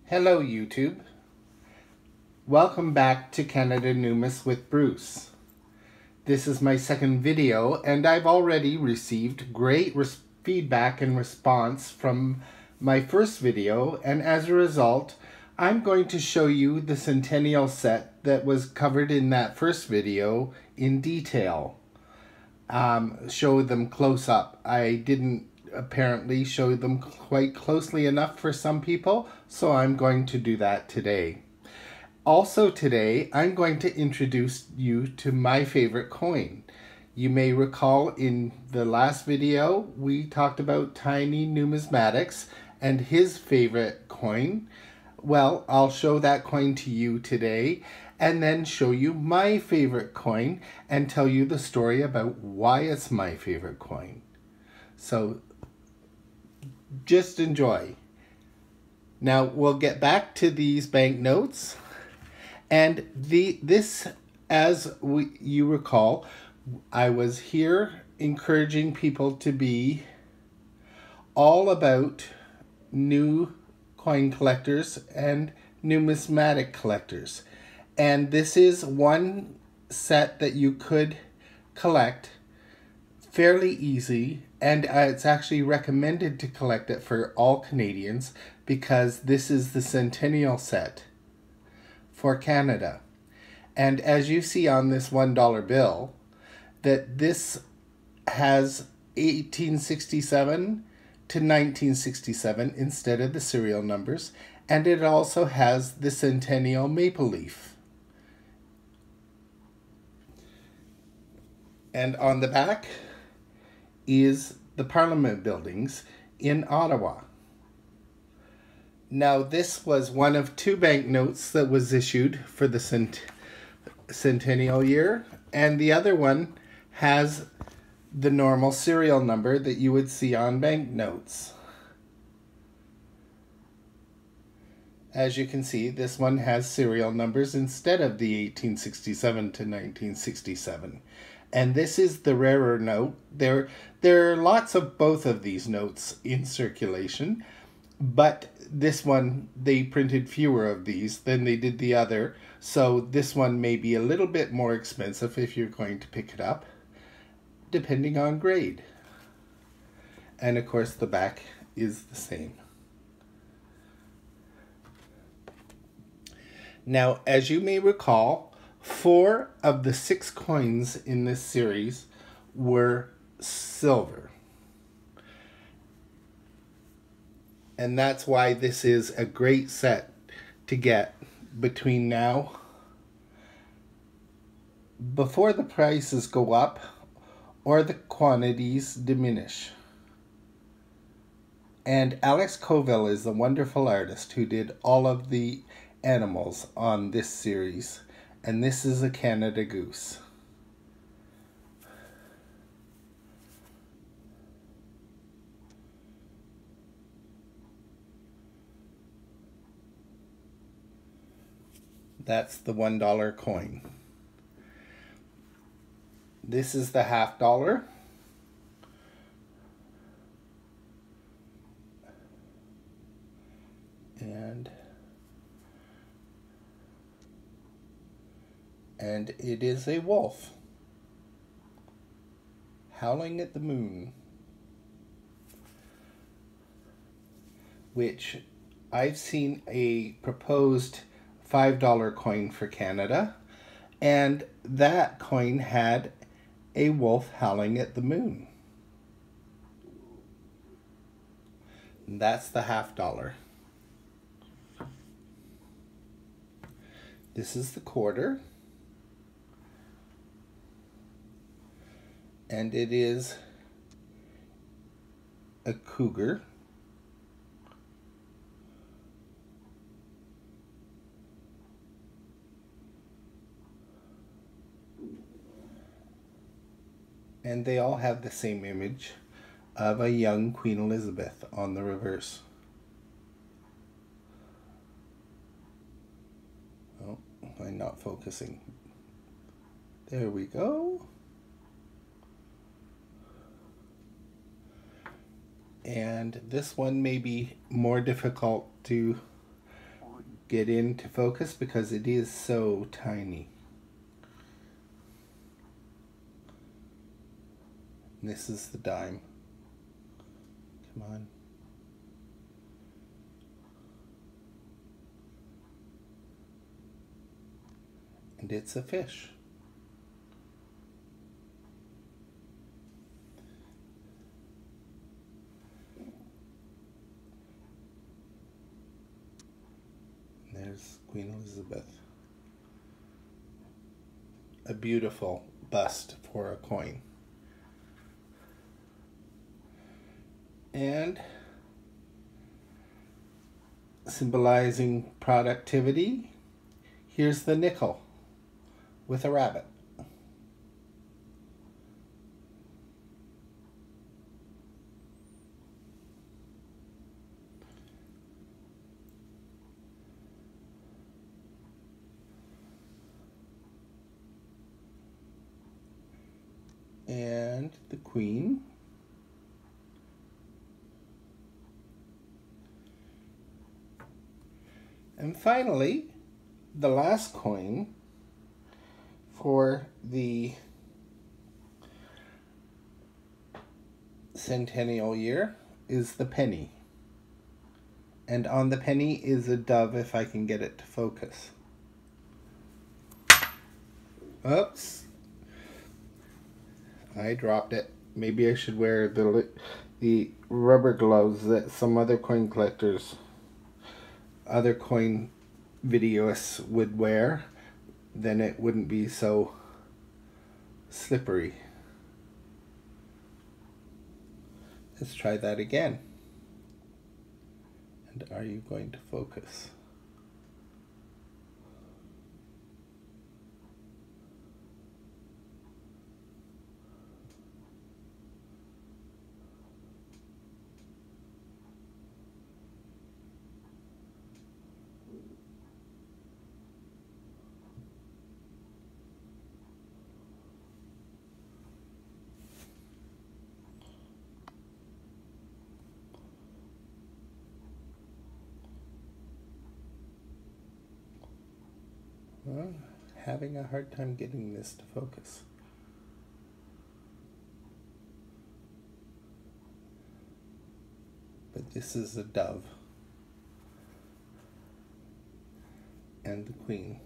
Hello YouTube. Welcome back to Canada Numis with Bruce. This is my second video and I've already received great feedback and response from my first video, and as a result I'm going to show you the Centennial set that was covered in that first video in detail. Show them close up. I didn't apparently show them quite closely enough for some people, so I'm going to do that today. Also today, I'm going to introduce you to my favorite coin. You may recall in the last video, we talked about Tiny Numismatics and his favorite coin. Well, I'll show that coin to you today and then show you my favorite coin and tell you the story about why it's my favorite coin. So just enjoy. Now we'll get back to these banknotes, and this, as you recall, I was here encouraging people to be all about new coin collectors and numismatic collectors, and this is one set that you could collect fairly easy, and it's actually recommended to collect it for all Canadians because this is the Centennial set for Canada. And as you see on this $1 bill, that this has 1867 to 1967 instead of the serial numbers, and it also has the Centennial maple leaf. And on the back is the Parliament buildings in Ottawa. Now this was one of two banknotes that was issued for the centennial year, and the other one has the normal serial number that you would see on banknotes. As you can see, this one has serial numbers instead of the 1867 to 1967. And this is the rarer note. There are lots of both of these notes in circulation, but this one, they printed fewer of these than they did the other, so this one may be a little bit more expensive if you're going to pick it up, depending on grade. And of course the back is the same. Now, as you may recall, 4 of the 6 coins in this series were silver. And that's why this is a great set to get between now, before the prices go up or the quantities diminish. And Alex Covell is the wonderful artist who did all of the animals on this series. And this is a Canada goose. That's the $1 coin. This is the $50. And it is a wolf howling at the moon, which I've seen a proposed $5 coin for Canada, and that coin had a wolf howling at the moon. And that's the $50. This is the quarter. And it is a cougar. And they all have the same image of a young Queen Elizabeth on the reverse. Oh, I'm not focusing. There we go. And this one may be more difficult to get into focus because it is so tiny. And this is the dime. Come on. And it's a fish. There's Queen Elizabeth. A beautiful bust for a coin. And symbolizing productivity, here's the nickel with a rabbit. And the queen. And finally, the last coin for the centennial year is the penny. And on the penny is a dove, if I can get it to focus. Oops. I dropped it. Maybe I should wear the rubber gloves that some other coin collectors, other coin videoists would wear. Then it wouldn't be so slippery. Let's try that again. And are you going to focus? Well, having a hard time getting this to focus. But this is a dove and the queen.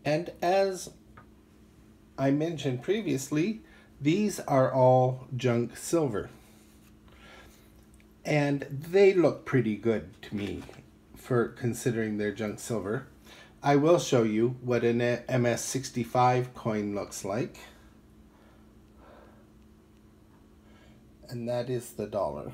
And as I mentioned previously, these are all junk silver. And they look pretty good to me for considering they're junk silver. I will show you what an MS-65 coin looks like. And that is the dollar.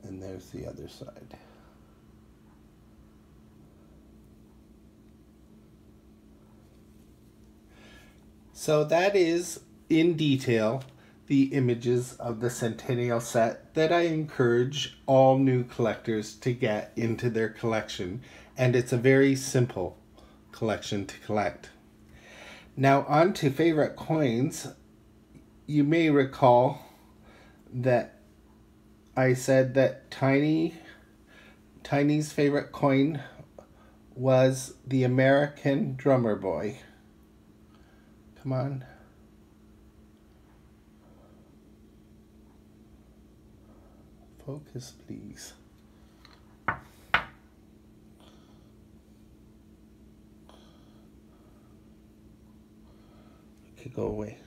And there's the other side. So that is, in detail, the images of the Centennial set that I encourage all new collectors to get into their collection. And it's a very simple collection to collect. Now on to favorite coins. You may recall that I said that Tiny's favorite coin was the American Drummer Boy. Come on. Focus, please. Okay, go away.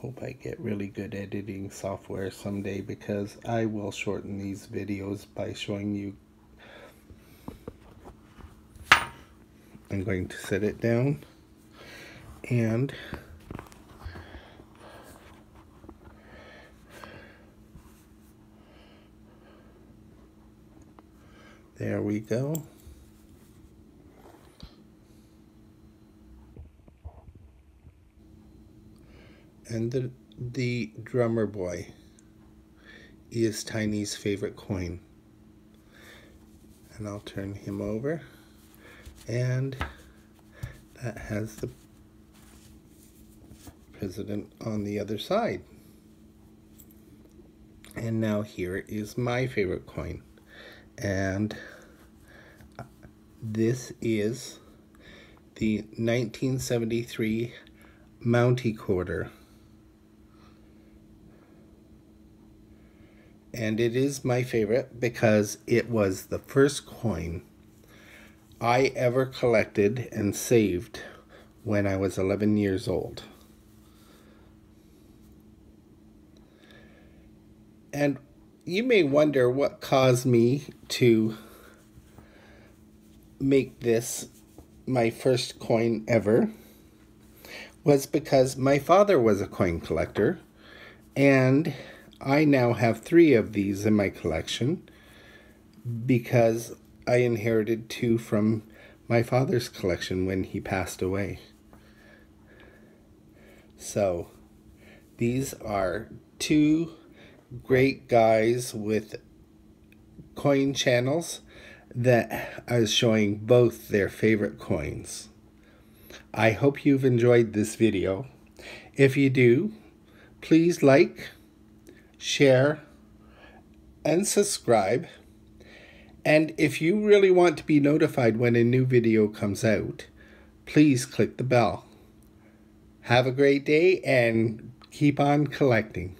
Hope I get really good editing software someday, because I will shorten these videos by showing you. I'm going to set it down, and there we go. And the drummer boy is Tiny's favorite coin. And I'll turn him over, and that has the president on the other side. And now here is my favorite coin, and this is the 1973 Mountie quarter. And it is my favorite because it was the first coin I ever collected and saved when I was 11 years old. And you may wonder what caused me to make this my first coin ever. Was because my father was a coin collector, and I now have 3 of these in my collection because I inherited 2 from my father's collection when he passed away. So these are 2 great guys with coin channels that are showing both their favorite coins. I hope you've enjoyed this video. If you do, please like, share, and subscribe. And if you really want to be notified when a new video comes out, please click the bell. Have a great day and keep on collecting.